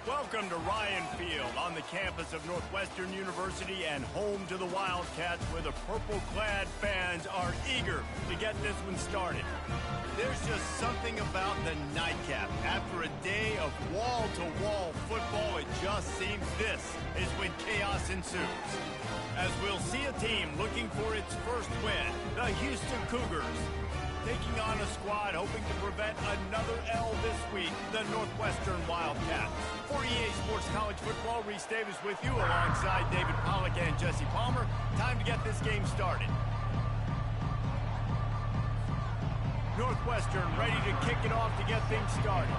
Welcome to Ryan Field on the campus of Northwestern University and home to the Wildcats, where the purple-clad fans are eager to get this one started. There's just something about the nightcap. After a day of wall-to-wall football, it just seems this is when chaos ensues. As we'll see a team looking for its first win, the Houston Cougars, taking on a squad hoping to prevent another L this week, the Northwestern Wildcats. For EA Sports College Football, Reese Davis with you alongside David Pollack and Jesse Palmer. Time to get this game started. Northwestern ready to kick it off to get things started.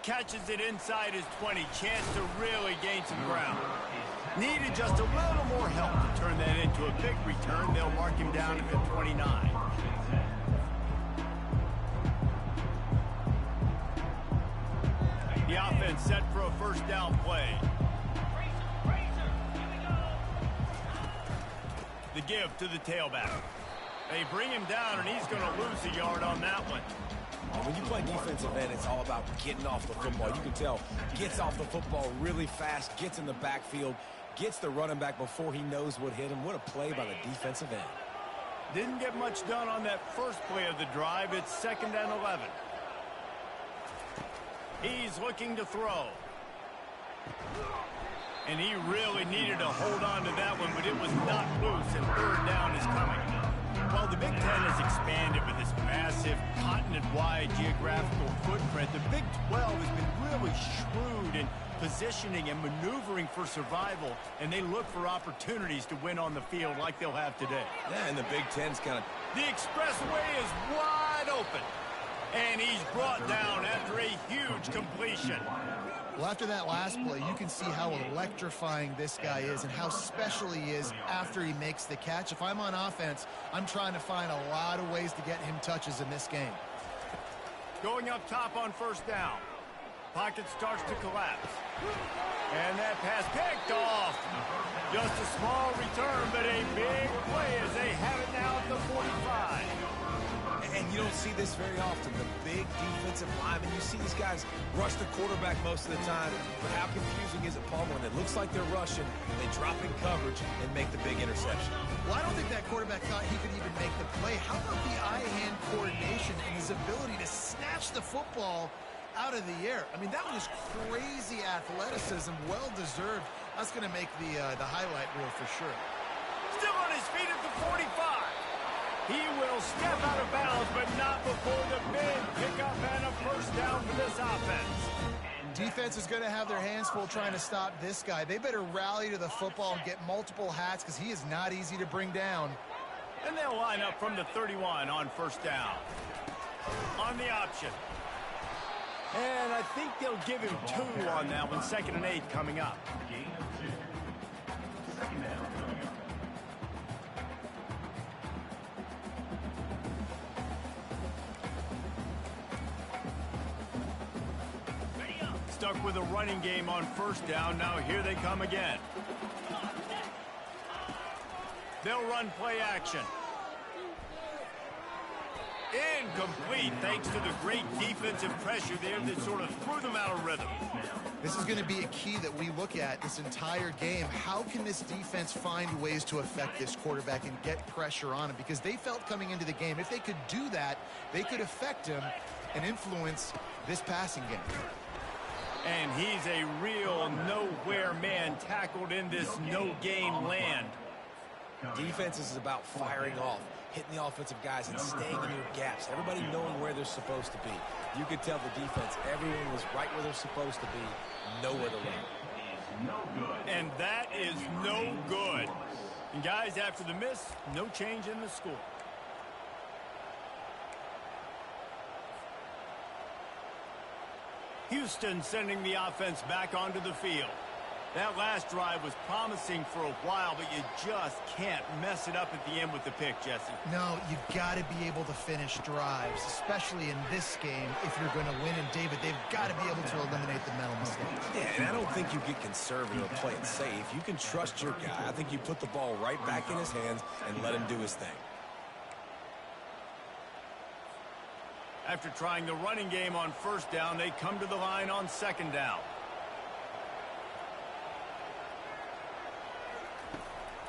Catches it inside his 20. Chance to really gain some ground. Needed just a little more help to turn that into a big return. They'll mark him down at the 29. The offense set for a first down play. The give to the tailback. They bring him down, and he's going to lose a yard on that one. When you play defensive end, it's all about getting off the football. You can tell, gets off the football really fast, gets in the backfield, gets the running back before he knows what hit him. What a play by the defensive end. Didn't get much done on that first play of the drive. It's 2nd and 11. He's looking to throw. And he really needed to hold on to that one, but it was not loose, and 3rd down is coming. Well, the Big Ten has expanded with this massive continent-wide geographical footprint. The Big 12 has been really shrewd in positioning and maneuvering for survival, and they look for opportunities to win on the field like they'll have today. Yeah, and the Big Ten's kind of... The expressway is wide open, and he's brought down after a huge completion. Well, after that last play, you can see how electrifying this guy is and how special he is after he makes the catch. If I'm on offense, I'm trying to find a lot of ways to get him touches in this game. Going up top on first down. Pocket starts to collapse. And that pass picked off. Just a small return, but a big play as they have it now at the 45. And you don't see this very often, the big defensive linemen. You see these guys rush the quarterback most of the time, but how confusing is it, Paul, when it looks like they're rushing, they drop in coverage and make the big interception? Well, I don't think that quarterback thought he could even make the play. How about the eye-hand coordination and his ability to snatch the football out of the air? I mean, that was crazy athleticism, well-deserved. That's going to make the highlight reel for sure. Still on his feet at the 45. He will step out of bounds, but not before the big pickup and a first down for this offense. Defense is going to have their hands full trying to stop this guy. They better rally to the football and get multiple hats because he is not easy to bring down. And they'll line up from the 31 on first down. On the option. And I think they'll give him 2 on that one. 2nd and 8 coming up. Stuck with a running game on first down. Now here they come again. They'll run play action. Incomplete, thanks to the great defensive pressure there that sort of threw them out of rhythm. This is going to be a key that we look at this entire game. How can this defense find ways to affect this quarterback and get pressure on him? Because they felt coming into the game, if they could do that, they could affect him and influence this passing game. And he's a real nowhere man tackled in this no-gain land. Defense is about firing off, hitting the offensive guys and staying in your gaps. Everybody knowing where they're supposed to be. You could tell the defense, everyone was right where they're supposed to be, nowhere to run. And that is no good. And guys, after the miss, no change in the score. Houston sending the offense back onto the field. That last drive was promising for a while, but you just can't mess it up at the end with the pick, Jesse. No, you've got to be able to finish drives, especially in this game if you're going to win. And, David, they've got to be able to eliminate the mental mistakes. Yeah, And I don't think you get conservative or play it safe. You can trust your guy. I think you put the ball right back in his hands and let him do his thing. After trying the running game on first down, they come to the line on second down.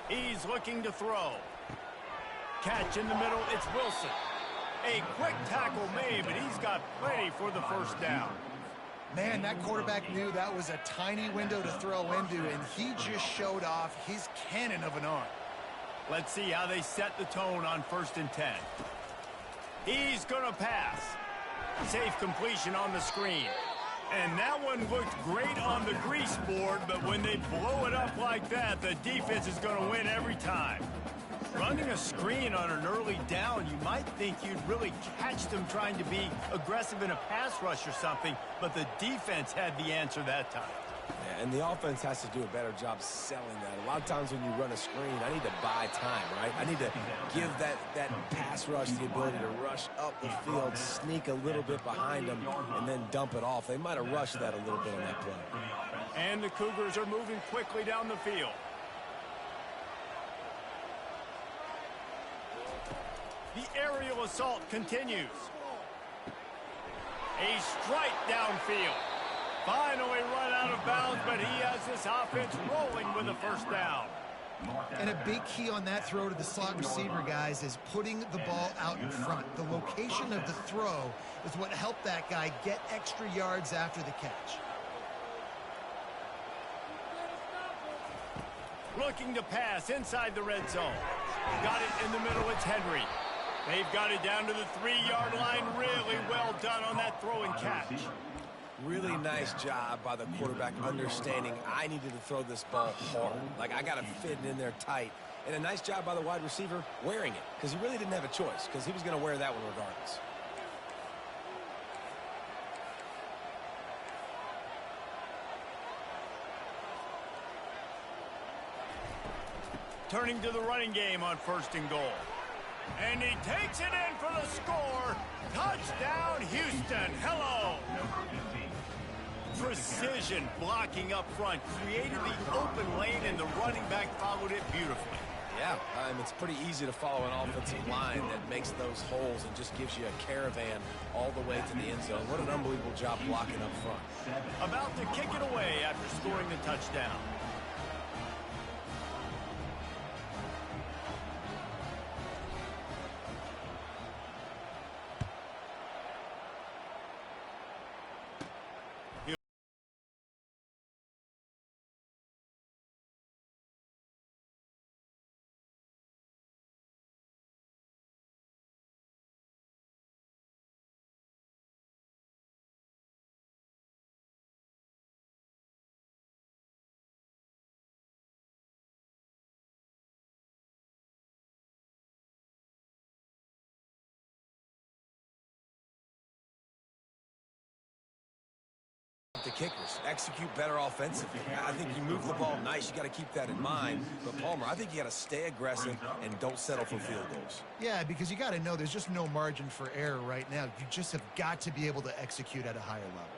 He's looking to throw. Catch in the middle, it's Wilson. A quick tackle made, but he's got plenty for the first down. Man, that quarterback knew that was a tiny window to throw into, and he just showed off his cannon of an arm. Let's see how they set the tone on 1st and 10. He's gonna pass. Safe completion on the screen. And that one looked great on the grease board, but when they blow it up like that, the defense is gonna win every time. Running a screen on an early down, you might think you'd really catch them trying to be aggressive in a pass rush or something, but the defense had the answer that time. Yeah, and the offense has to do a better job selling that. A lot of times when you run a screen, I need to buy time, right? I need to give that pass rush the ability to rush up the field, sneak a little bit behind them, and then dump it off. They might have rushed that a little bit on that play. And the Cougars are moving quickly down the field. The aerial assault continues. A strike downfield. Finally run out of bounds, but he has this offense rolling with a first down. And a big key on that throw to the slot receiver, guys, is putting the ball out in front. The location of the throw is what helped that guy get extra yards after the catch. Looking to pass inside the red zone. Got it in the middle, it's Henry. They've got it down to the 3-yard line. Really well done on that throw and catch. Really nice job by the quarterback understanding I needed to throw this ball hard. Like, I got to fit it in there tight. And a nice job by the wide receiver wearing it, because he really didn't have a choice, because he was going to wear that one regardless. Turning to the running game on 1st and goal. And he takes it in for the score. Touchdown, Houston. Hello. Precision blocking up front. Created the open lane, and the running back followed it beautifully. Yeah, it's pretty easy to follow an offensive line that makes those holes and just gives you a caravan all the way to the end zone. What an unbelievable job blocking up front. About to kick it away after scoring the touchdown. The kickers execute better offensively. I think you move the ball nice. You got to keep that in mind. But Palmer, I think you got to stay aggressive and don't settle for field goals. Yeah, because you got to know there's just no margin for error right now. You just have got to be able to execute at a higher level.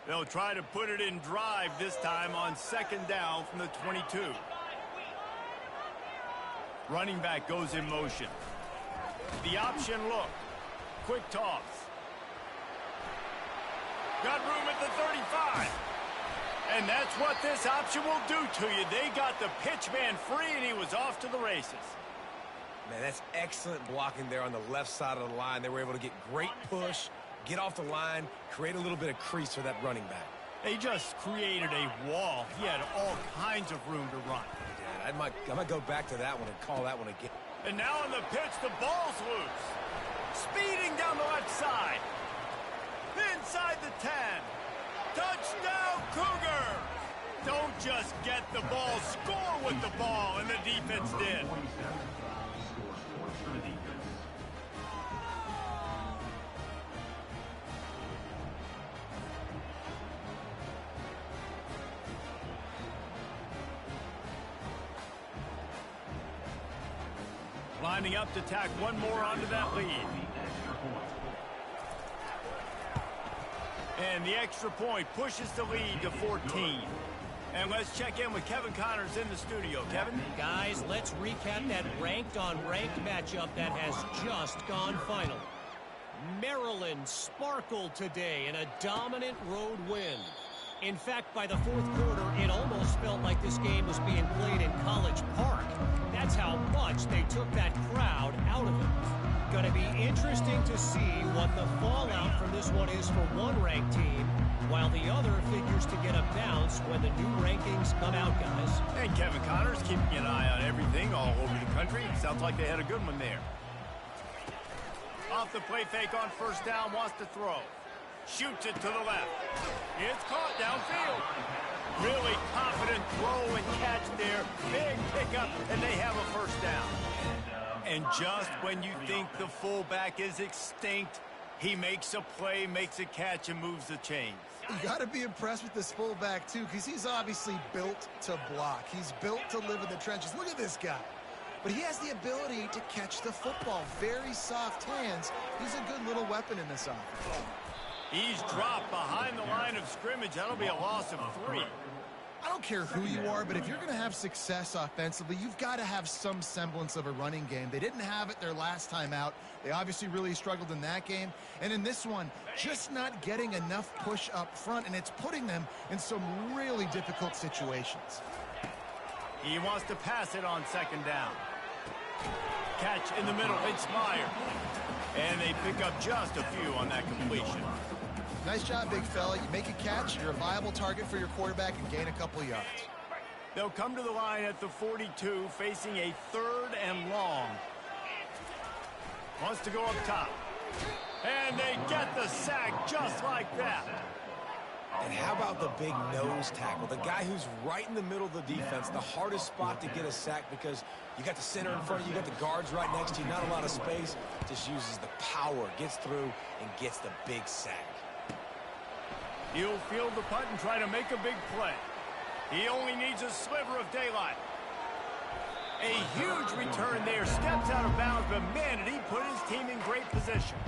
They'll try to put it in drive this time on 2nd down from the 22. Running back goes in motion. The option look. Quick toss. Got room at the 35. And that's what this option will do to you. They got the pitch man free, and he was off to the races. Man, that's excellent blocking there on the left side of the line. They were able to get great push, get off the line, create a little bit of crease for that running back. They just created a wall. He had all kinds of room to run. Yeah, I might go back to that one and call that one again. And now on the pitch, the ball's loose. Speeding down the left side. Inside the 10. Touchdown, Cougar! Don't just get the ball, score with the ball, and the defense did. Lining up to tack one more onto that lead. And the extra point pushes the lead to 14. And let's check in with Kevin Connors in the studio. Kevin? Guys, let's recap that ranked-on-ranked matchup that has just gone final. Maryland sparkled today in a dominant road win. In fact, by the fourth quarter, it almost felt like this game was being played in College Park. That's how much they took that crowd out of it. Going to be interesting to see what the fallout from this one is for one ranked team, while the other figures to get a bounce when the new rankings come out, guys. And Kevin Connors keeping an eye on everything all over the country. Sounds like they had a good one there. Off the play fake on first down, wants to throw. Shoots it to the left. It's caught downfield. Really confident throw and catch there. Big pickup, and they have a first down. And just when you think the fullback is extinct, he makes a play, makes a catch, and moves the chains. You got to be impressed with this fullback, too, because he's obviously built to block. He's built to live in the trenches. Look at this guy. But he has the ability to catch the football. Very soft hands. He's a good little weapon in this offense. He's dropped behind the line of scrimmage. That'll be a loss of 3. I don't care who you are, but if you're going to have success offensively, you've got to have some semblance of a running game. They didn't have it their last time out. They obviously really struggled in that game. And in this one, just not getting enough push up front, and it's putting them in some really difficult situations. He wants to pass it on second down. Catch in the middle, inspired. And they pick up just a few on that completion. Nice job, big fella. You make a catch, you're a viable target for your quarterback and gain a couple of yards. They'll come to the line at the 42, facing a 3rd and long. Wants to go up top. And they get the sack just like that. And how about the big nose tackle? The guy who's right in the middle of the defense, the hardest spot to get a sack because you got the center in front of you, you got the guards right next to you, not a lot of space. Just uses the power, gets through, and gets the big sack. He'll field the punt and try to make a big play. He only needs a sliver of daylight. A huge return there, steps out of bounds, but man, did he put his team in great position.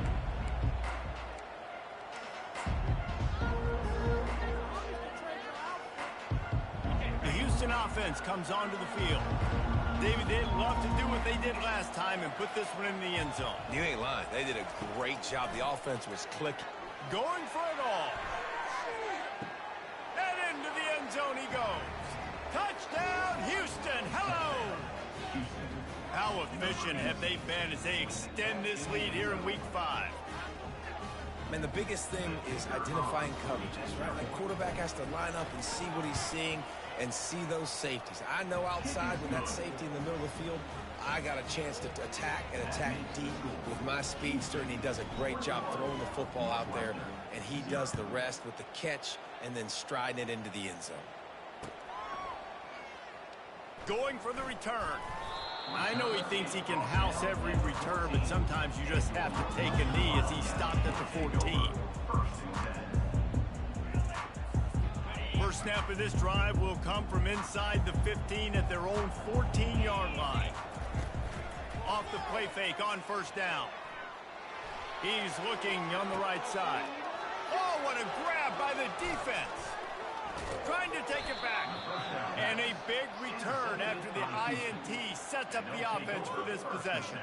The Houston offense comes onto the field. David, they'd love to do what they did last time and put this one in the end zone. You ain't lying. They did a great job. The offense was clicking. Going for it all. And into the end zone he goes. Touchdown, Houston. Hello. How efficient have they been as they extend this lead here in Week 5? Man, the biggest thing is identifying coverages, right? The quarterback has to line up and see what he's seeing and see those safeties. I know outside with that safety in the middle of the field, I got a chance to attack and attack deep with my speedster, and he does a great job throwing the football out there, and he does the rest with the catch and then striding it into the end zone. Going for the return. I know he thinks he can house every return, but sometimes you just have to take a knee as he stopped at the 14. First snap of this drive will come from inside the 15 at their own 14-yard line. Off the play fake on first down. He's looking on the right side. Oh, what a grab by the defense. Trying to take it back. And a big return after the INT sets up the offense for this possession.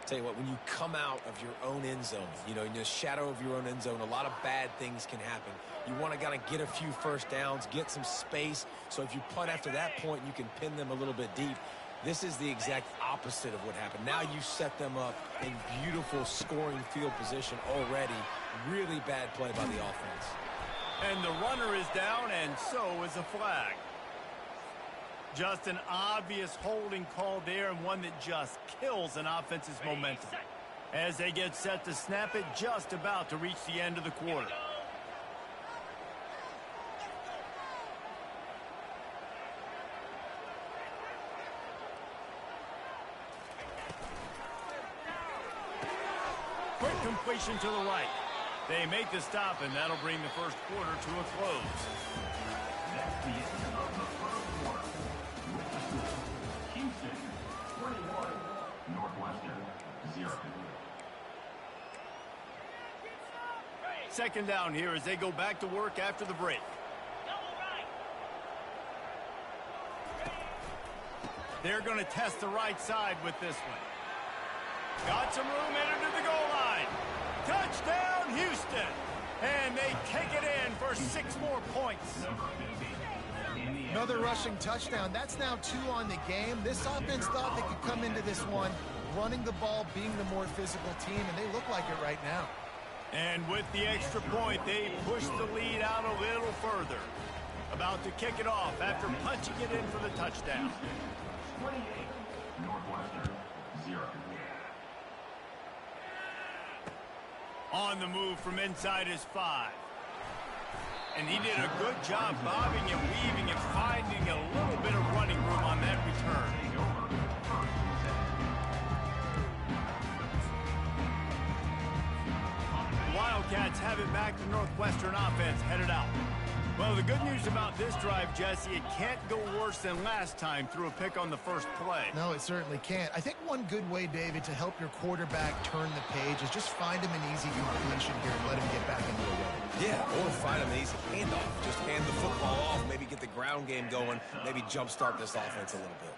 Tell you what, when you come out of your own end zone, you know, in the shadow of your own end zone, a lot of bad things can happen. You want to kind of get a few first downs, get some space, so if you punt after that point, you can pin them a little bit deep. This is the exact opposite of what happened. Now you set them up in beautiful scoring field position already. Really bad play by the offense. And the runner is down, and so is a flag. Just an obvious holding call there, and one that just kills an offense's momentum. As they get set to snap it, just about to reach the end of the quarter. Quick completion to the right. They make the stop, and that'll bring the first quarter to a close. That's the end of the first quarter. Houston, 21. Northwestern, 0. Second down here as they go back to work after the break. They're going to test the right side with this one. Got some room, entered to the goal line. Touchdown, Houston. And they kick it in for 6 more points. Another rushing touchdown. That's now 2 on the game. This offense thought they could come into this one running the ball, being the more physical team, and they look like it right now. And with the extra point, they push the lead out a little further. About to kick it off after punching it in for the touchdown. 28, Northwestern, 0. On the move from inside his 5. And he did a good job bobbing and weaving and finding a little bit of running room on that return. The Wildcats have it back to Northwestern offense headed out. Well, the good news about this drive, Jesse, it can't go worse than last time through a pick on the first play. No, it certainly can't. I think one good way, David, to help your quarterback turn the page is just find him an easy completion here and let him get back into the rhythm. Yeah, or find him an easy handoff. Just hand the football off, maybe get the ground game going, maybe jumpstart this offense a little bit.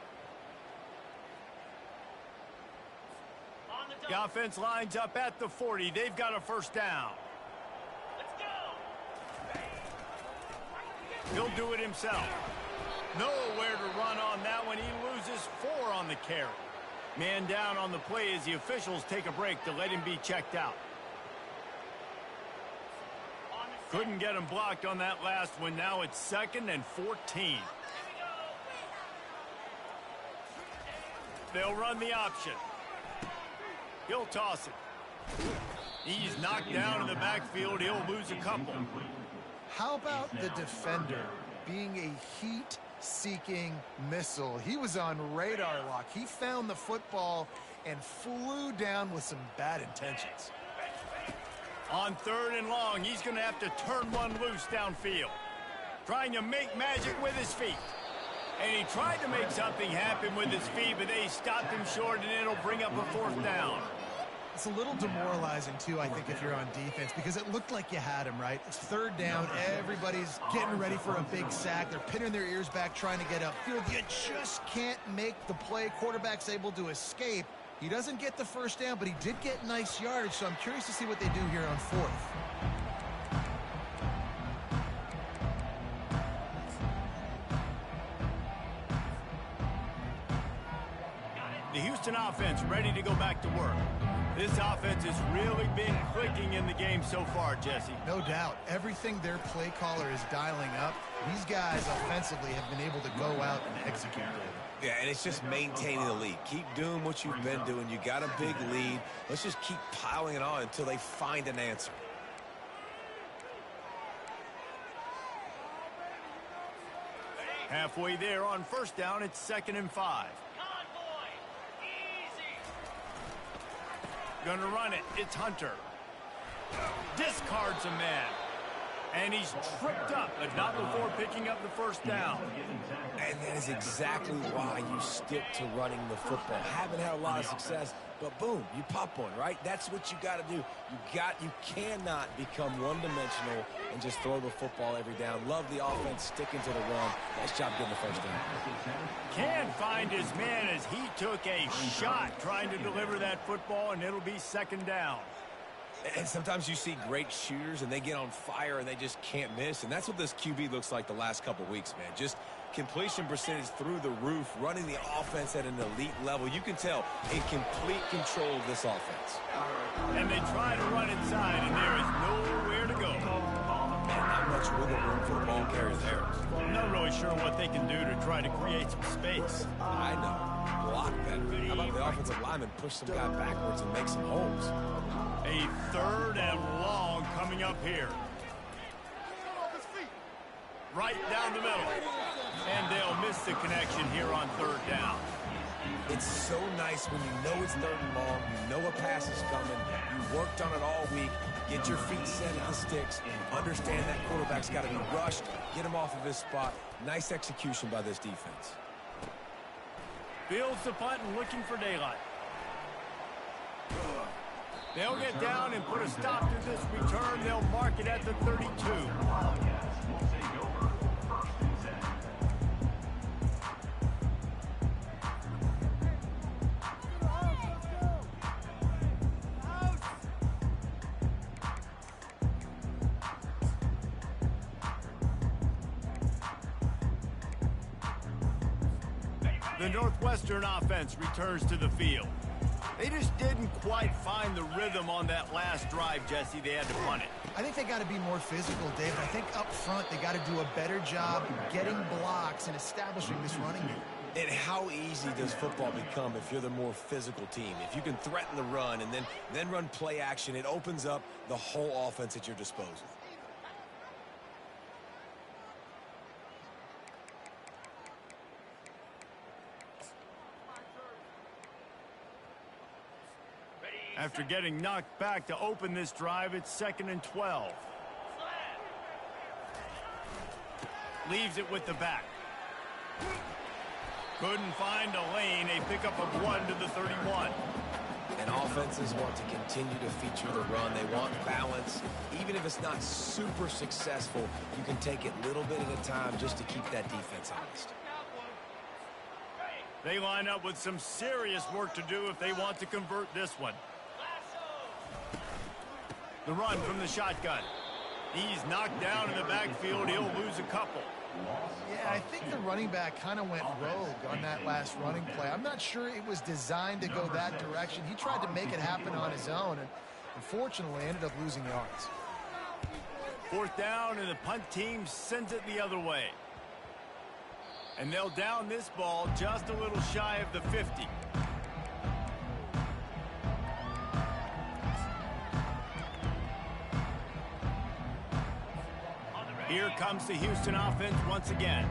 The offense lines up at the 40. They've got a first down. He'll do it himself. Nowhere to run on that one. He loses 4 on the carry. Man down on the play as the officials take a break to let him be checked out. Couldn't get him blocked on that last one. Now it's 2nd and 14. They'll run the option. He'll toss it. He's knocked down in the backfield. He'll lose a couple. How about the defender being a heat-seeking missile? He was on radar lock. He found the football and flew down with some bad intentions. On 3rd and long, he's going to have to turn one loose downfield. Trying to make magic with his feet. And he tried to make something happen with his feet, but they stopped him short, and it'll bring up a 4th down. It's a little demoralizing, too, I think, if you're on defense, because it looked like you had him, right? It's 3rd down. Everybody's getting ready for a big sack. They're pinning their ears back, trying to get upfield. You just can't make the play. Quarterback's able to escape. He doesn't get the first down, but he did get nice yardage, so I'm curious to see what they do here on 4th. The Houston offense ready to go back to work. This offense has really been clicking in the game so far, Jesse. No doubt. Everything their play caller is dialing up, these guys offensively have been able to go out and execute. Yeah, and it's just maintaining the lead. Keep doing what you've been doing. You got a big lead. Let's just keep piling it on until they find an answer. Halfway there on 1st down, it's 2nd and 5. Gonna run it. It's Hunter. Discards a man. And he's tripped up, but not before picking up the first down. And that is exactly why you stick to running the football. Haven't had a lot of success, but boom, you pop one, right? That's what you got to do. You cannot become one-dimensional and just throw the football every down. Love the offense, sticking to the run. Nice job getting the first down. Can find his man as he took a shot trying to deliver that football, and it'll be 2nd down. And sometimes you see great shooters, and they get on fire, and they just can't miss. And that's what this QB looks like the last couple weeks, man. Just completion percentage through the roof, running the offense at an elite level. You can tell in complete control of this offense. And they try to run inside, and there is nowhere to go. Man, not much wiggle room for the ball carrier there. I'm not really sure what they can do to try to create some space. I know. Block better. How about the offensive lineman push some guy backwards and make some holes? A 3rd and long coming up here. Right down the middle. And they'll miss the connection here on 3rd down. It's so nice when you know it's 3rd and long, you know a pass is coming, you worked on it all week, get your feet set at the sticks, understand that quarterback's got to be rushed, get him off of his spot. Nice execution by this defense. Fields the punt and looking for daylight. They'll get down and put a stop to this return. They'll mark it at the 32. Wildcats will take over 1st and 10. The Northwestern offense returns to the field. They just didn't quite find the rhythm on that last drive, Jesse. They had to punt it. I think they got to be more physical, Dave. I think up front they got to do a better job getting blocks and establishing this running game. And how easy does football become if you're the more physical team? If you can threaten the run and then run play action, it opens up the whole offense at your disposal. After getting knocked back to open this drive, it's 2nd and 12. Leaves it with the back. Couldn't find a lane. A pickup of 1 to the 31. And offenses want to continue to feature the run. They want balance. Even if it's not super successful, you can take it little bit at a time just to keep that defense honest. They line up with some serious work to do if they want to convert this one. The run from the shotgun. He's knocked down in the backfield. He'll lose a couple. Yeah, I think the running back kind of went rogue on that last running play. I'm not sure it was designed to go that direction. He tried to make it happen on his own, and unfortunately ended up losing yards. 4th down, and the punt team sends it the other way. And they'll down this ball just a little shy of the 50. Here comes the Houston offense once again.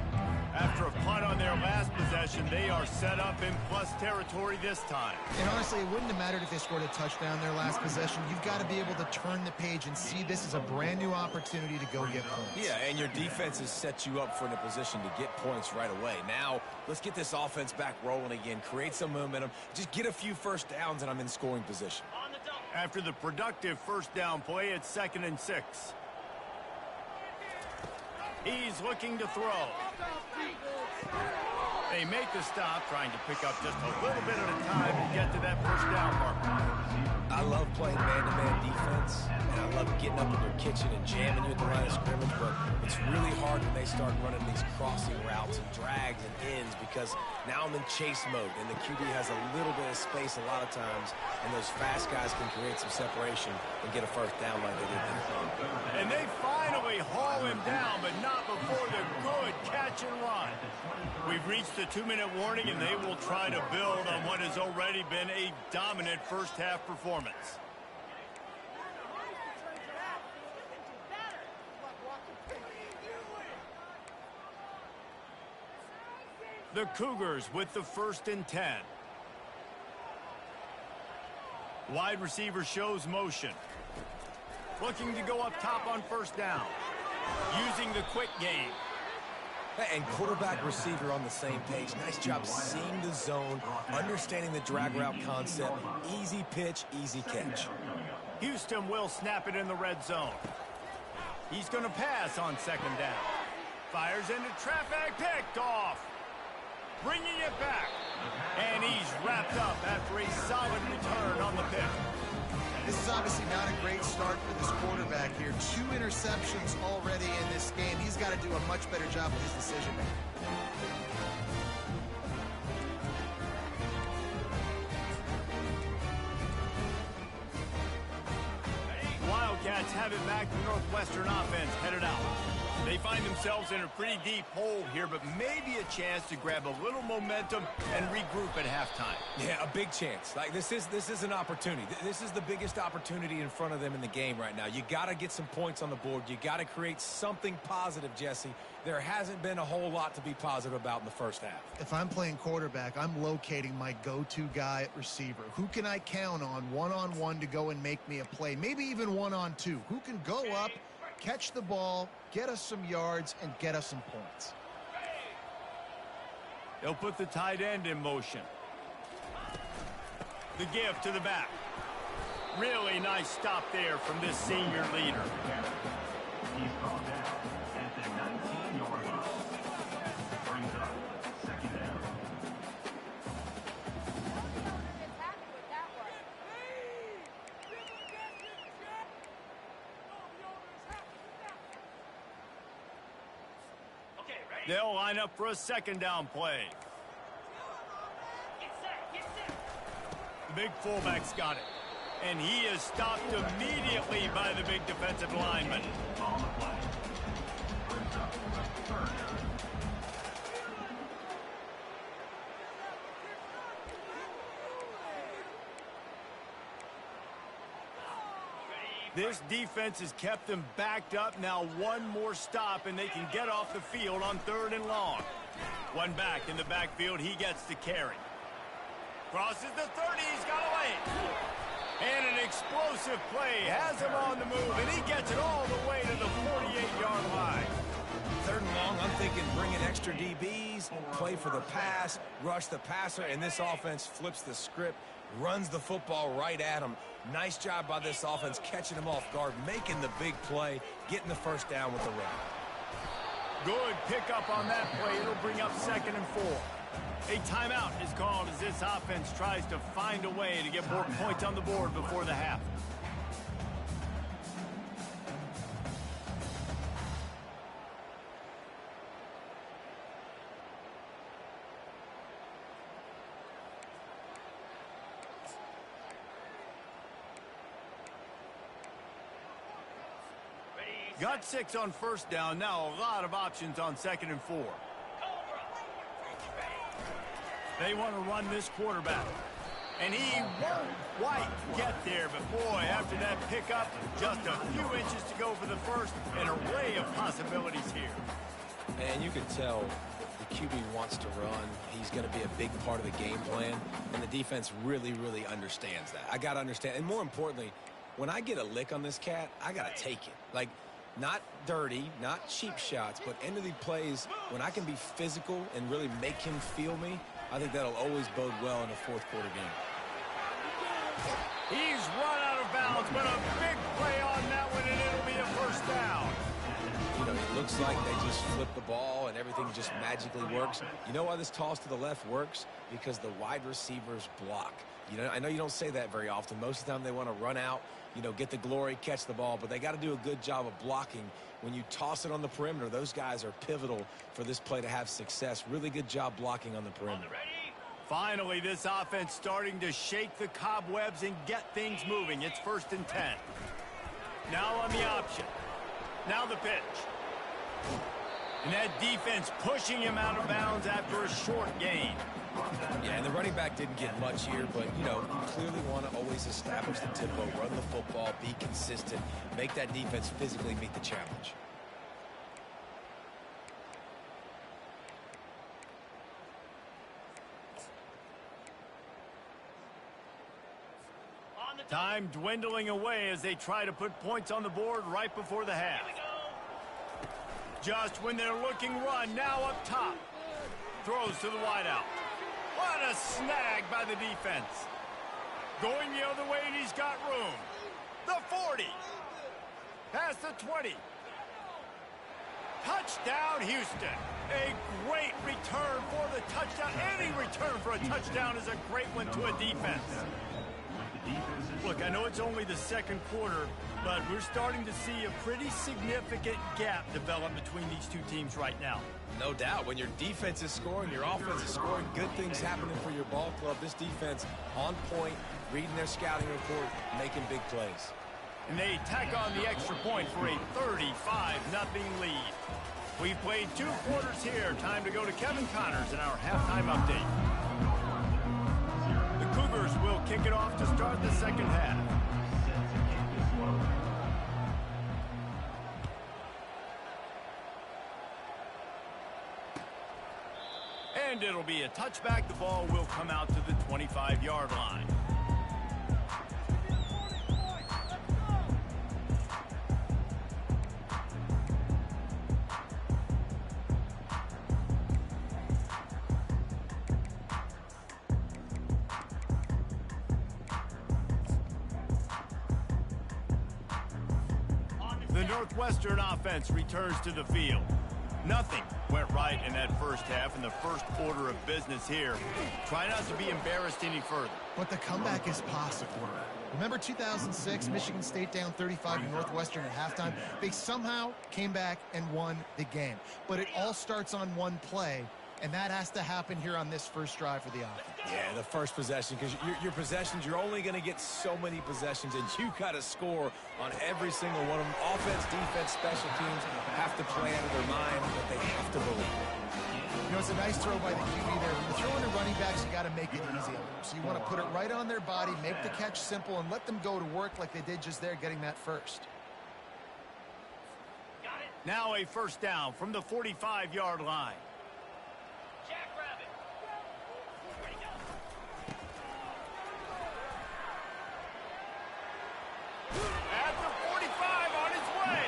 After a punt on their last possession, they are set up in plus territory this time. And honestly, it wouldn't have mattered if they scored a touchdown their last possession. You've got to be able to turn the page and see this as a brand new opportunity to go get points. Yeah, and your defense has set you up for a position to get points right away. Now, let's get this offense back rolling again, create some momentum, just get a few first downs, and I'm in scoring position. After the productive first down play, it's 2nd and 6. He's looking to throw. They make the stop, trying to pick up just a little bit at a time and get to that first down mark. I love playing man-to-man defense, and I love getting up in your kitchen and jamming you at the line of scrimmage, but it's really hard when they start running these crossing routes and drags and ends because now I'm in chase mode, and the QB has a little bit of space a lot of times, and those fast guys can create some separation and get a first down like they did there. And they finally haul him down, but not before the good catch and run. We've reached the 2-minute warning, and they will try to build on what has already been a dominant first-half performance. The Cougars with the 1st and 10. Wide receiver shows motion. Looking to go up top on first down. Using the quick game. And quarterback receiver on the same page. Nice job seeing the zone, understanding the drag route concept. Easy pitch, easy catch. Houston will snap it in the red zone. He's going to pass on 2nd down. Fires into traffic, picked off. Bringing it back. And he's wrapped up after a solid return on the pick. This is obviously not a great start for this quarterback here. 2 interceptions already in this game. He's got to do a much better job with his decision making. Wildcats have it back. The Northwestern offense headed out. They find themselves in a pretty deep hole here, but maybe a chance to grab a little momentum and regroup at halftime. Yeah, a big chance. Like this is an opportunity. This is the biggest opportunity in front of them in the game right now. You got to get some points on the board. You got to create something positive, Jesse. There hasn't been a whole lot to be positive about in the first half. If I'm playing quarterback, I'm locating my go-to guy at receiver. Who can I count on one-on-one to go and make me a play? Maybe even one-on-two. Who can go up, catch the ball, get us some yards, and get us some points? They'll put the tight end in motion. The give to the back. Really nice stop there from this senior leader. He's called down at the 19-yard line. Brings up second down. They'll line up for a second down play. The big fullback's got it. And he is stopped immediately by the big defensive lineman. On the play. Brings up third down. This defense has kept them backed up. Now one more stop, and they can get off the field on 3rd and long. One back in the backfield. He gets the carry. Crosses the 30. He's got away. And an explosive play has him on the move, and he gets it all the way to the 48-yard line. 3rd and long, I'm thinking bring in extra DBs, play for the pass, rush the passer, and this offense flips the script, runs the football right at him. Nice job by this offense catching him off guard, making the big play, getting the first down with the run. Good pickup on that play. It'll bring up 2nd and 4. A timeout is called as this offense tries to find a way to get more points on the board before the half. Got 6 on 1st down. Now a lot of options on 2nd and 4. They want to run this quarterback. And he won't quite get there. But, boy, after that pickup, just a few inches to go for the first. An array of possibilities here. And you can tell the QB wants to run. He's going to be a big part of the game plan. And the defense really, really understands that. I got to understand. And more importantly, when I get a lick on this cat, I got to take it. Like, not dirty, not cheap shots, but end of the plays, when I can be physical and really make him feel me, I think that'll always bode well in a 4th quarter game. He's run out of bounds, but a big play on that one, and it'll be a 1st down. You know, it looks like they just flip the ball and everything just magically works. You know why this toss to the left works? Because the wide receivers block. You know, I know you don't say that very often. Most of the time they want to run out, you know, get the glory, catch the ball, but they got to do a good job of blocking. When you toss it on the perimeter, those guys are pivotal for this play to have success. Really good job blocking on the perimeter. Finally, this offense starting to shake the cobwebs and get things moving. It's 1st and 10. Now on the option. Now the pitch. And that defense pushing him out of bounds after a short gain. Yeah, and the running back didn't get much here, but, you know, you clearly want to always establish the tempo, run the football, be consistent, make that defense physically meet the challenge. Time dwindling away as they try to put points on the board right before the half. Just when they're looking run, now up top. Throws to the wideout. What a snag by the defense. Going the other way, and he's got room. The 40. Past the 20. Touchdown, Houston. A great return for the touchdown. Any return for a touchdown is a great one to a defense. Look, I know it's only the 2nd quarter, but we're starting to see a pretty significant gap develop between these two teams right now. No doubt. When your defense is scoring, your offense is scoring, good things happening for your ball club. This defense on point, reading their scouting report, making big plays. And they tack on the extra point for a 35-0 lead. We've played 2 quarters here. Time to go to Kevin Connors in our halftime update. The Cougars will kick it off to start the 2nd half. And it'll be a touchback. The ball will come out to the 25-yard line. Northwestern offense returns to the field. Nothing went right in that first half, and the first order of business here. Try not to be embarrassed any further. But the comeback is possible. Remember 2006, Michigan State down 35 to Northwestern at halftime? They somehow came back and won the game. But it all starts on one play, and that has to happen here on this first drive for the offense. Yeah, the first possession, because your possessions, you're only going to get so many possessions, and you got to score on every single one of them. Offense, defense, special teams have to play out of their mind, but they have to believe. You know, it's a nice throw by the QB there. When you're throwing to running backs, you got to make it easy on them. So you want to put it right on their body, make the catch simple, and let them go to work like they did just there, getting that first. Now a first down from the 45-yard line. At the 45 on his way.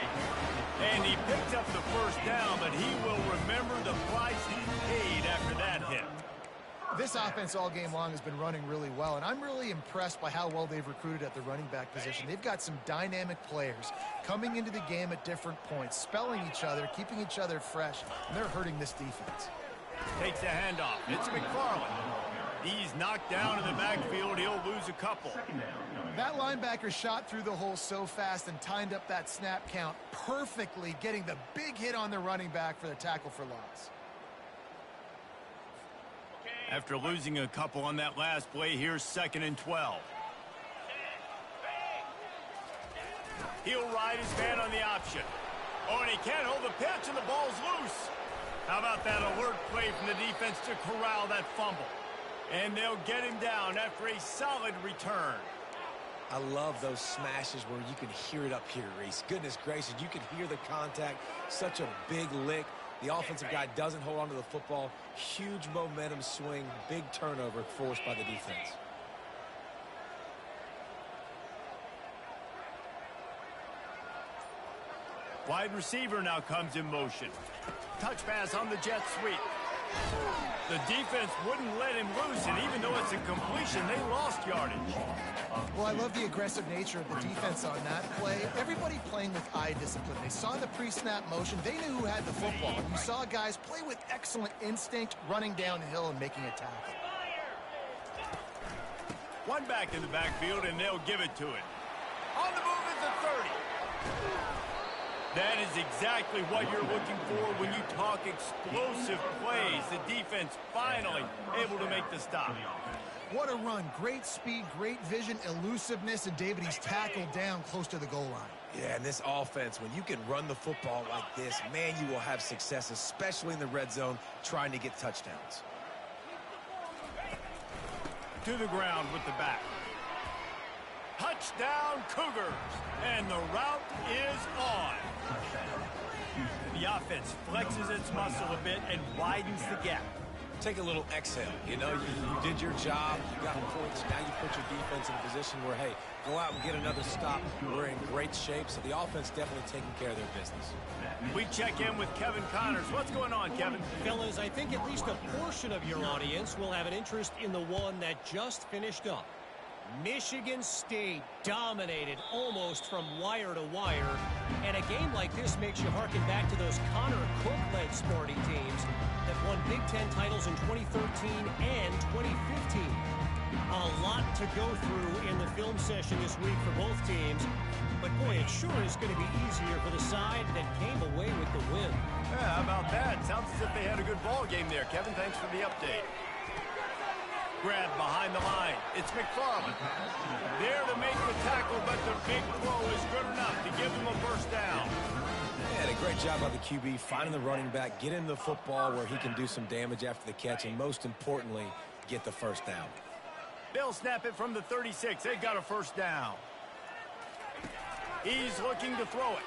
And he picked up the first down, but he will remember the price he paid after that hit. This offense all game long has been running really well, and I'm really impressed by how well they've recruited at the running back position. They've got some dynamic players coming into the game at different points, spelling each other, keeping each other fresh, and they're hurting this defense. Takes a handoff. It's McFarland. He's knocked down in the backfield. He'll lose a couple. That linebacker shot through the hole so fast and timed up that snap count perfectly, getting the big hit on the running back for the tackle for loss. After losing a couple on that last play, here's 2nd and 12. He'll ride his man on the option. Oh, and he can't hold the pitch, and the ball's loose. How about that alert play from the defense to corral that fumble? And they'll get him down after a solid return. I love those smashes where you can hear it up here, Reese. Goodness gracious, you can hear the contact. Such a big lick. The offensive guy doesn't hold on to the football. Huge momentum swing, big turnover forced by the defense. Wide receiver now comes in motion. Touch pass on the jet sweep. The defense wouldn't let him loose, and even though it's a completion, they lost yardage. Well, I love the aggressive nature of the defense on that play. Everybody playing with eye discipline. They saw the pre-snap motion. They knew who had the football. You saw guys play with excellent instinct, running downhill and making a tackle. One back in the backfield, and they'll give it to him. On the move at the 30. That is exactly what you're looking for when you talk explosive plays. The defense finally able to make the stop. What a run. Great speed, great vision, elusiveness, and David, he's tackled down close to the goal line. Yeah, and this offense, when you can run the football like this, man, you will have success, especially in the red zone, trying to get touchdowns. To the ground with the back. Touchdown, Cougars. And the route is on. The offense flexes its muscle a bit and widens the gap. Take a little exhale. You know, you did your job. You got points. Now you put your defense in a position where, hey, go out and get another stop. We're in great shape, so the offense definitely taking care of their business. We check in with Kevin Connors. What's going on, Kevin? Fellas, I think at least a portion of your audience will have an interest in the one that just finished up. Michigan State dominated almost from wire to wire, and a game like this makes you harken back to those Connor Cook-led Sparty teams that won Big Ten titles in 2013 and 2015. A lot to go through in the film session this week for both teams, but boy, it sure is going to be easier for the side that came away with the win. Yeah, how about that? Sounds as if they had a good ball game there. Kevin, thanks for the update. Grab behind the line. It's McFarland. There to make the tackle, but the big throw is good enough to give them a first down. Yeah, a great job by the QB, finding the running back, get him the football where he can do some damage after the catch, and most importantly, get the first down. They'll snap it from the 36. They've got a first down. He's looking to throw it.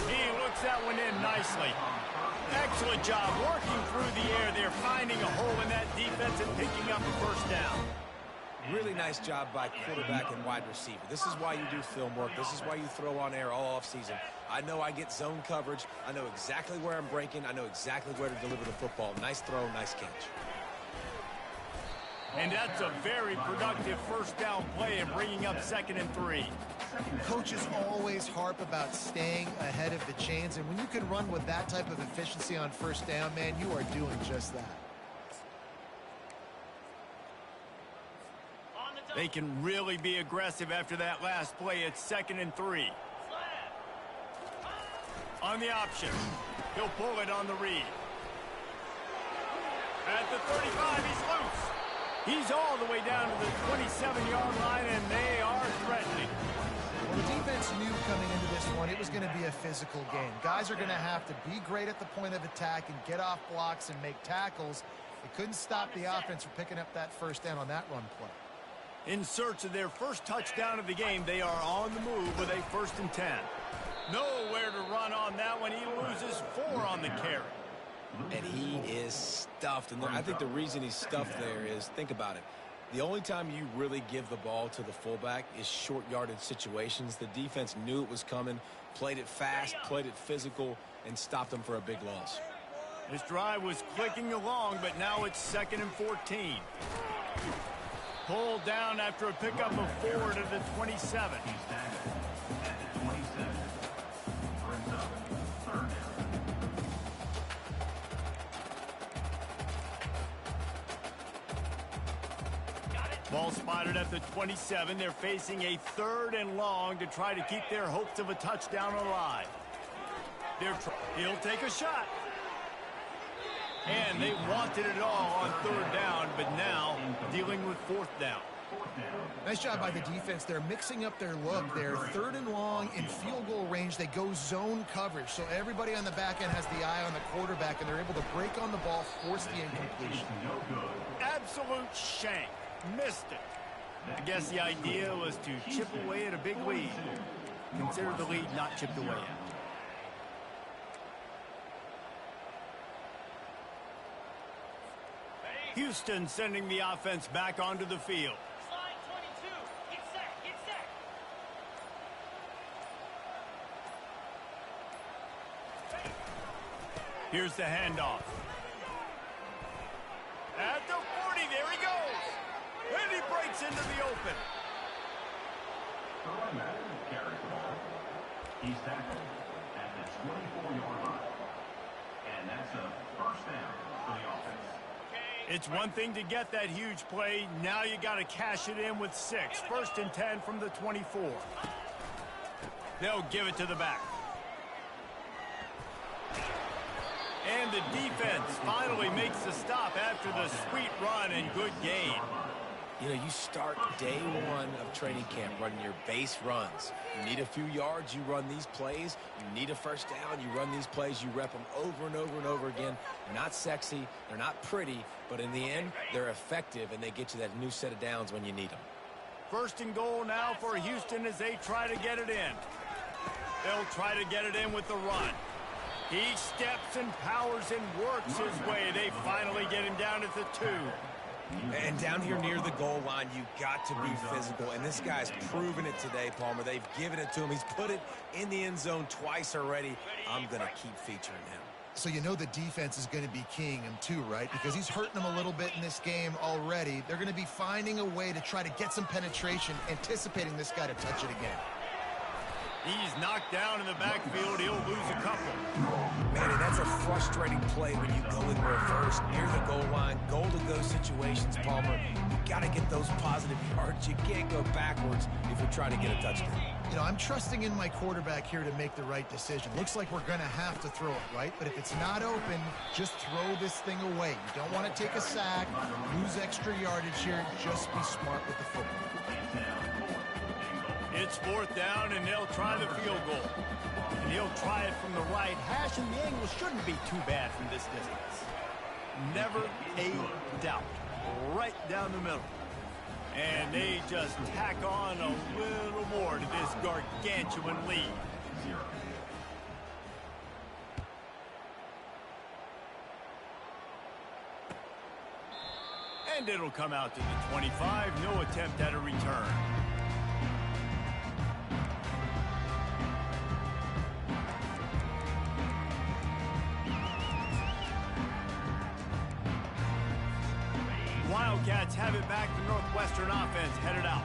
He looks that one in nicely. Excellent job working through the air. They're finding a hole in that defense and picking up a first down. Really nice job by quarterback and wide receiver. This is why you do film work. This is why you throw on air all offseason. I know I get zone coverage. I know exactly where I'm breaking. I know exactly where to deliver the football. Nice throw, nice catch. And that's a very productive first down play and bringing up 2nd and 3. Coaches always harp about staying ahead of the chains, and when you can run with that type of efficiency on first down, man, you are doing just that. They can really be aggressive after that last play. It's 2nd and 3. On the option. He'll pull it on the read. At the 35, he's loose. He's all the way down to the 27-yard line, and they are threatening. Well, the defense knew coming into this one it was going to be a physical game. Guys are going to have to be great at the point of attack and get off blocks and make tackles. They couldn't stop the offense from picking up that first down on that run play. In search of their first touchdown of the game, they are on the move with a 1st and 10. Nowhere to run on that one. He loses 4 on the carry. And he is stuffed. And I think the reason he's stuffed there is, think about it. The only time you really give the ball to the fullback is short yardage situations. The defense knew it was coming, played it fast, played it physical, and stopped them for a big loss. This drive was clicking along, but now it's 2nd and 14. Pulled down after a pickup of 4 to the 27. He's tackled at the 27. Brings up 3rd down. Ball spotted at the 27. They're facing a 3rd and long to try to keep their hopes of a touchdown alive. He'll take a shot. And they wanted it all on 3rd down, but now dealing with 4th down. Nice job by the defense. They're mixing up their look. They're 3rd and long in field goal range. They go zone coverage, so everybody on the back end has the eye on the quarterback, and they're able to break on the ball, force the incompletion. Absolute shank. Missed it. I guess the idea was to chip away at a big lead. Consider the lead not chipped away at. Houston sending the offense back onto the field. Slide 22. Get set. Get set. Here's the handoff. At the 40, there he goes. And he breaks into the open. The running back carries the ball. He's tackled at the 24-yard line. And that's a 1st down for the offense. It's one thing to get that huge play. Now you got to cash it in with 6. 1st and 10 from the 24. They'll give it to the back. And the defense finally makes the stop after the sweet run and good gain. You know, you start day 1 of training camp running your base runs. You need a few yards, you run these plays. You need a 1st down, you run these plays. You rep them over and over and over again. They're not sexy, they're not pretty, but in the end, they're effective, and they get you that new set of downs when you need them. 1st and goal now for Houston as they try to get it in. They'll try to get it in with the run. He steps and powers and works his way. They finally get him down at the 2. And down here near the goal line, you got to be physical. And this guy's proven it today, Palmer. They've given it to him. He's put it in the end zone twice already. I'm going to keep featuring him. So you know the defense is going to be keying him too, right? Because he's hurting them a little bit in this game already. They're going to be finding a way to try to get some penetration, anticipating this guy to touch it again. He's knocked down in the backfield. He'll lose a couple. Man, and that's a frustrating play when you go in reverse near the goal line. Goal-to-go situations, Palmer. You got to get those positive yards. You can't go backwards if you're trying to get a touchdown. You know, I'm trusting in my quarterback here to make the right decision. Looks like we're going to have to throw it, right? But if it's not open, just throw this thing away. You don't want to take a sack, lose extra yardage here. Just be smart with the football. It's 4th down, and they'll try the field goal. And he'll try it from the right hash, and the angle shouldn't be too bad from this distance. Never a doubt. Right down the middle. And they just tack on a little more to this gargantuan lead. And it'll come out to the 25. No attempt at a return. Wildcats have it back. The Northwestern offense headed out.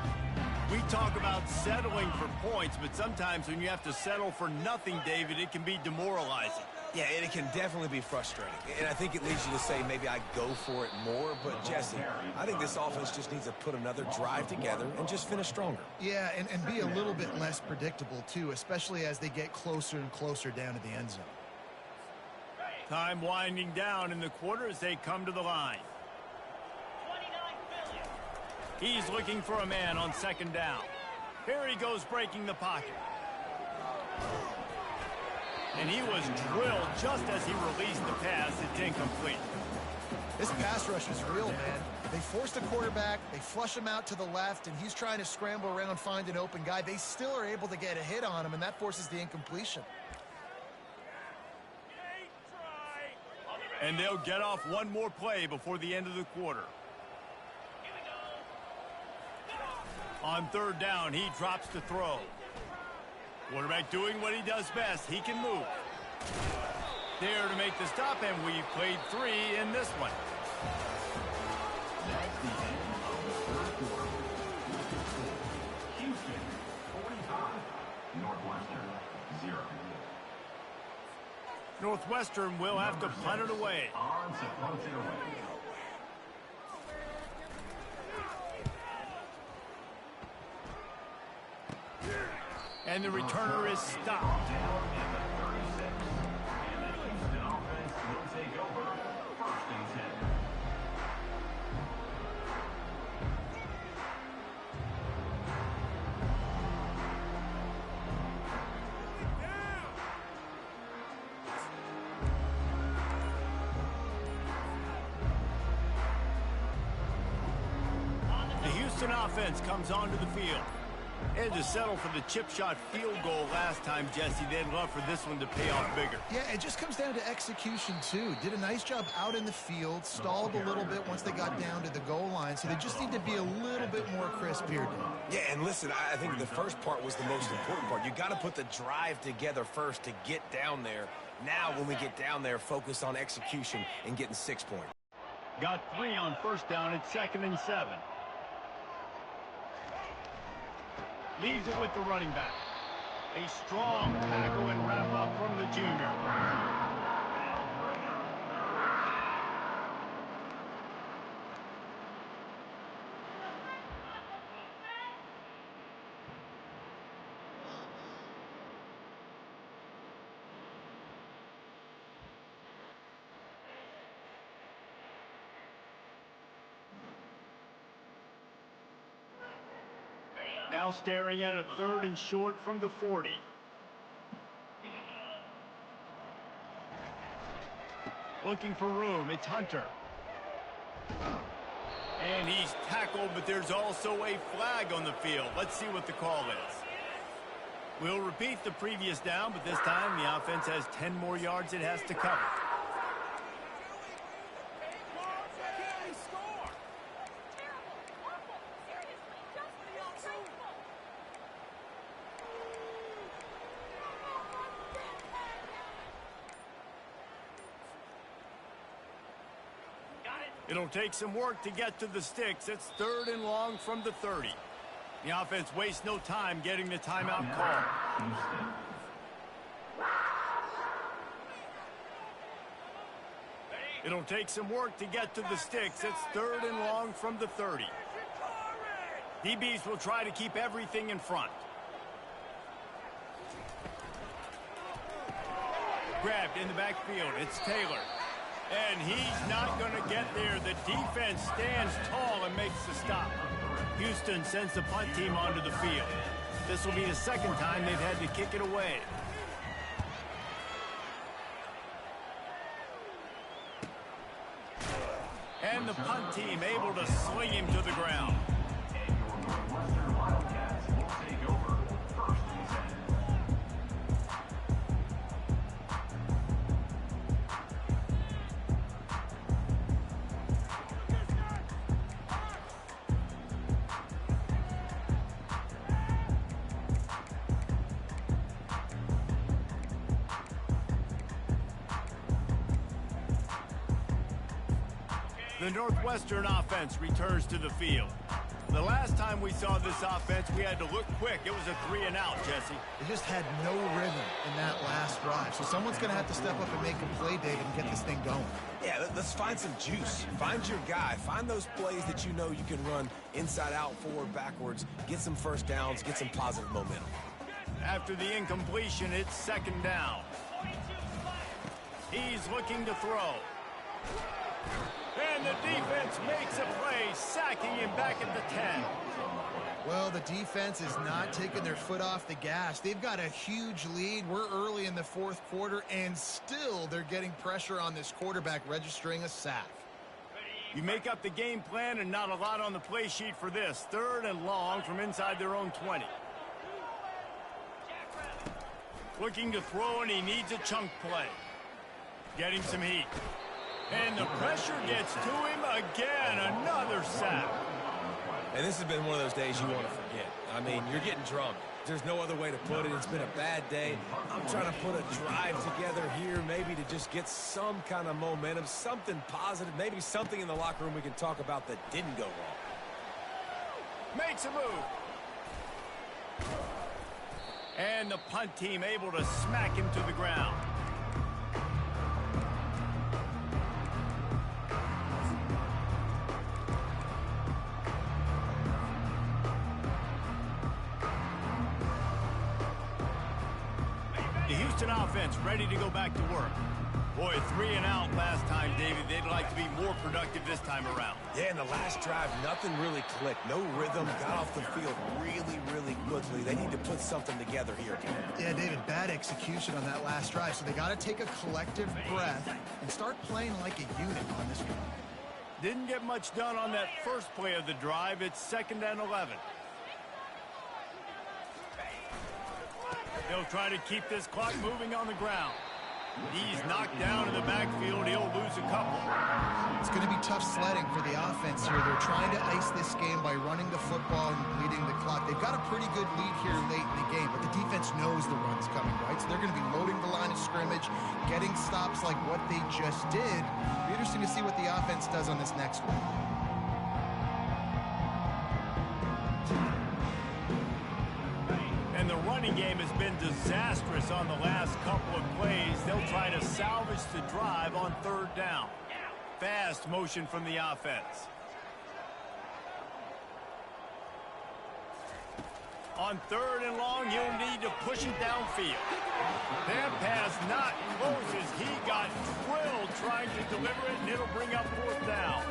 We talk about settling for points, but sometimes when you have to settle for nothing, David, it can be demoralizing. Yeah, and it can definitely be frustrating. And I think it leads you to say maybe I go for it more. But, Jesse, I think this offense just needs to put another drive together and just finish stronger. Yeah, and be a little bit less predictable, too, especially as they get closer and closer down to the end zone. Time winding down in the quarter as they come to the line. 29 billion. He's looking for a man on second down. Here he goes breaking the pocket. And he was drilled just as he released the pass. It's incomplete. This pass rush is real, man. They force the quarterback, they flush him out to the left, and he's trying to scramble around, find an open guy. They still are able to get a hit on him, and that forces the incompletion. And they'll get off one more play before the end of the quarter. On third down, he drops the throw. Quarterback doing what he does best. He can move. There to make the stop, and we've played 3 in this one. That's the end of the third quarter. Houston, 45. Northwestern, 0. Northwestern will have to punt it away. On to punt it away. And the returner is stopped. Down at the 36. And the Houston offense will take over. 1st and 10. The Houston offense comes onto the field. And to settle for the chip shot field goal last time, Jesse, they'd love for this one to pay off bigger. Yeah, it just comes down to execution, too. Did a nice job out in the field, stalled a little bit once they got down to the goal line, so they just need to be a little bit more crisp here, Dave. Yeah, and listen, I think the first part was the most important part. You got to put the drive together first to get down there. Now, when we get down there, focus on execution and getting 6 points. Got 3 on first down at 2nd and 7. Leaves it with the running back. A strong tackle and wrap up from the junior. Now staring at a 3rd and short from the 40. Looking for room, it's Hunter. And he's tackled, but there's also a flag on the field. Let's see what the call is. We'll repeat the previous down, but this time the offense has 10 more yards it has to cover. It'll take some work to get to the sticks. It's 3rd and long from the 30. The offense wastes no time getting the timeout call. It'll take some work to get to the sticks. It's 3rd and long from the 30. DBs will try to keep everything in front. Grabbed in the backfield. It's Taylor. And he's not going to get there. The defense stands tall and makes the stop. Houston sends the punt team onto the field. This will be the second time they've had to kick it away. And the punt team able to sling him to the ground. And your Northwestern Wildcats will take over 1st and 10. The Northwestern offense returns to the field. The last time we saw this offense, we had to look quick. It was a 3-and-out, Jesse. They just had no rhythm in that last drive. So someone's going to have to step up and make a play, David, and get this thing going. Yeah, let's find some juice. Find your guy. Find those plays that you know you can run inside out, forward, backwards. Get some first downs. Get some positive momentum. After the incompletion, it's 2nd down. He's looking to throw. And the defense makes a play, sacking him back at the 10. Well, the defense is not taking their foot off the gas. They've got a huge lead. We're early in the 4th quarter, and still they're getting pressure on this quarterback, registering a sack. You make up the game plan and not a lot on the play sheet for this. 3rd and long from inside their own 20. Looking to throw, and he needs a chunk play. Getting some heat. And the pressure gets to him again. Another sack. And this has been one of those days you want to forget. I mean, you're getting drunk. There's no other way to put it. It's been a bad day. I'm trying to put a drive together here, maybe to just get some kind of momentum, something positive, maybe something in the locker room we can talk about that didn't go wrong. Makes a move. And the punt team able to smack him to the ground. The Houston offense ready to go back to work. Boy, 3-and-out last time, David. They'd like to be more productive this time around. Yeah, in the last drive, nothing really clicked. No rhythm, got off the field really, really quickly. They need to put something together here. Yeah, David, bad execution on that last drive, so they got to take a collective breath and start playing like a unit on this one. Didn't get much done on that first play of the drive. It's 2nd and 11. They'll try to keep this clock moving on the ground. He's knocked down in the backfield. He'll lose a couple. It's going to be tough sledding for the offense here. They're trying to ice this game by running the football and bleeding the clock. They've got a pretty good lead here late in the game, but the defense knows the run's coming, right? So they're going to be loading the line of scrimmage, getting stops like what they just did. It'll be interesting to see what the offense does on this next one. And the running game has been disastrous on the last couple of plays. They'll try to salvage the drive on 3rd down. Fast motion from the offense. On 3rd and long, you'll need to push it downfield. That pass not close as he got drilled trying to deliver it, and it'll bring up 4th down.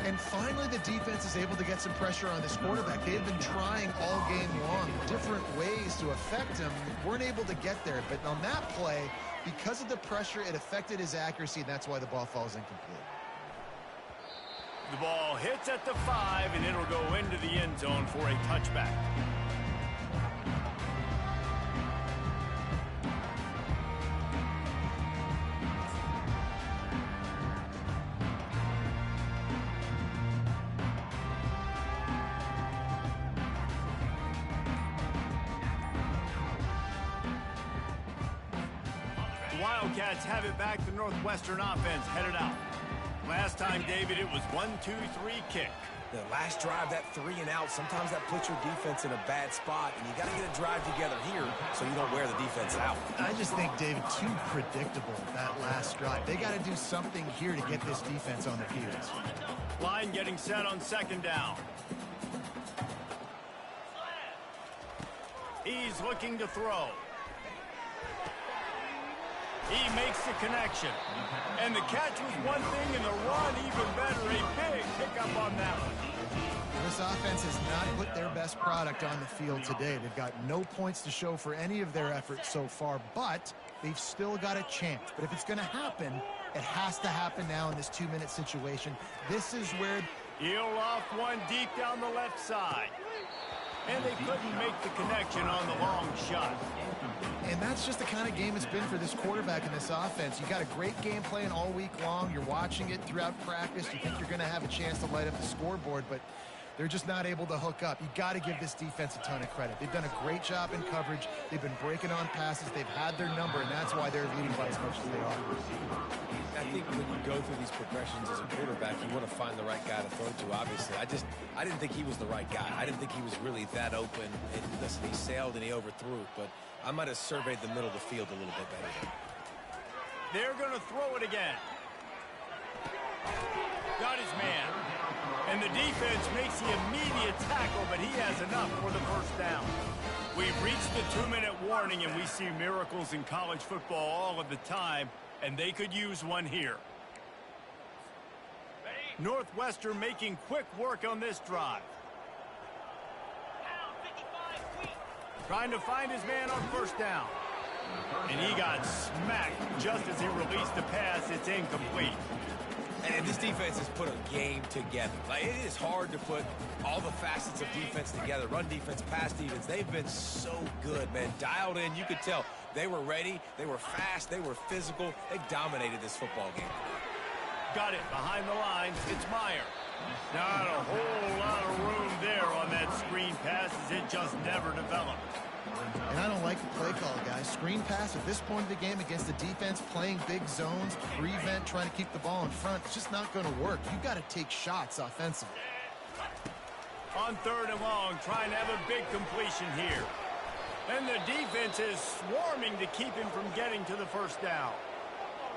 And finally, the defense is able to get some pressure on this quarterback. They've been trying all game long different ways to affect him. Weren't able to get there. But on that play, because of the pressure, it affected his accuracy, and that's why the ball falls incomplete. The ball hits at the 5, and it'll go into the end zone for a touchback. Wildcats have it back. The Northwestern offense headed out. Last time, David, it was 1-2-3 kick. The last drive, that 3-and-out, sometimes that puts your defense in a bad spot, and you got to get a drive together here so you don't wear the defense out. I just think, David, too predictable, that last drive. They got to do something here to get this defense on their heels. Line getting set on 2nd down. He's looking to throw. He makes the connection. And the catch was one thing, and the run even better. A big pickup on that one. This offense has not put their best product on the field today. They've got no points to show for any of their efforts so far, but they've still got a chance. But if it's going to happen, it has to happen now in this 2-minute situation. This is where... He'll off one deep down the left side. And they couldn't make the connection on the long shot. And that's just the kind of game it's been for this quarterback and this offense. You got a great game plan all week long. You're watching it throughout practice. You think you're going to have a chance to light up the scoreboard, but They're just not able to hook up. You got to give this defense a ton of credit. They've done a great job in coverage. They've been breaking on passes. They've had their number, and that's why they're leading by as much as they are. I think when you go through these progressions as a quarterback, you want to find the right guy to throw to, obviously. I didn't think he was the right guy. I didn't think he was really that open. And listen, he sailed and he overthrew it, but I might have surveyed the middle of the field a little bit better. They're going to throw it again. Got his man. And the defense makes the immediate tackle, but he has enough for the first down. We've reached the 2-minute warning, and we see miracles in college football all of the time, and they could use one here. Northwestern making quick work on this drive. Trying to find his man on first down. And he got smacked just as he released the pass. It's incomplete. And this defense has put a game together. Like, it is hard to put all the facets of defense together. Run defense, pass defense. They've been so good, man. Dialed in. You could tell they were ready. They were fast. They were physical. They've dominated this football game. Got it behind the lines. It's Meyer. Not a whole lot of room there on that screen pass as it just never developed. And I don't like the play call, guys. Screen pass at this point of the game against a defense playing big zones, prevent, trying to keep the ball in front. It's just not going to work. You got to take shots offensively. On 3rd and long, trying to have a big completion here. And the defense is swarming to keep him from getting to the first down.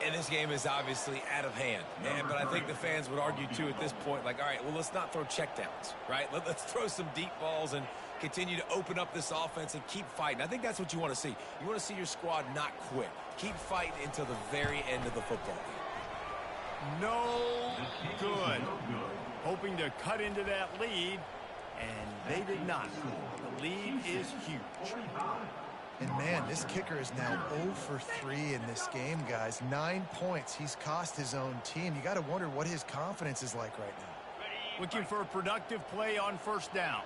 And this game is obviously out of hand. But I think the fans would argue, too, at this point, like, all right, well, let's not throw checkdowns, right? Let's throw some deep balls and continue to open up this offense and keep fighting. I think that's what you want to see. You want to see your squad not quit. Keep fighting until the very end of the football game. No good. Hoping to cut into that lead, and they did not. The lead is huge. And, man, this kicker is now 0 for 3 in this game, guys. 9 points. He's cost his own team. You got to wonder what his confidence is like right now. Looking for a productive play on first down.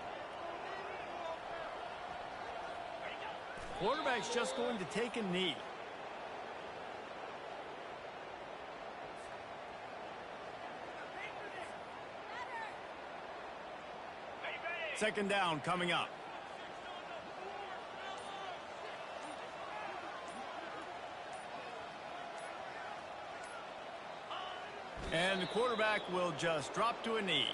Quarterback's just going to take a knee. Second down coming up. And the quarterback will just drop to a knee.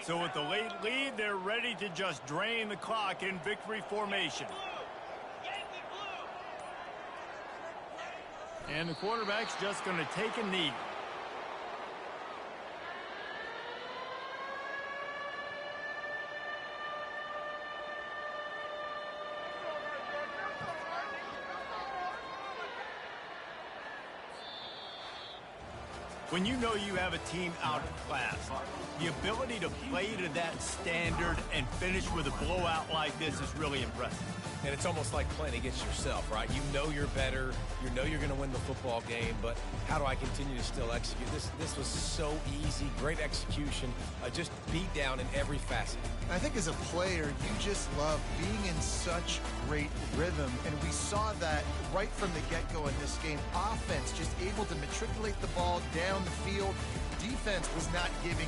So with the late lead, they're ready to just drain the clock in victory formation. And the quarterback's just going to take a knee. When you know you have a team out of class, the ability to play to that standard and finish with a blowout like this is really impressive. And it's almost like playing against yourself, right? You know you're better. You know you're going to win the football game, but how do I continue to still execute? This was so easy. Great execution. Just beat down in every facet. I think as a player, you just love being in such great rhythm, and we saw that right from the get-go in this game. Offense just able to matriculate the ball down the field. Defense was not giving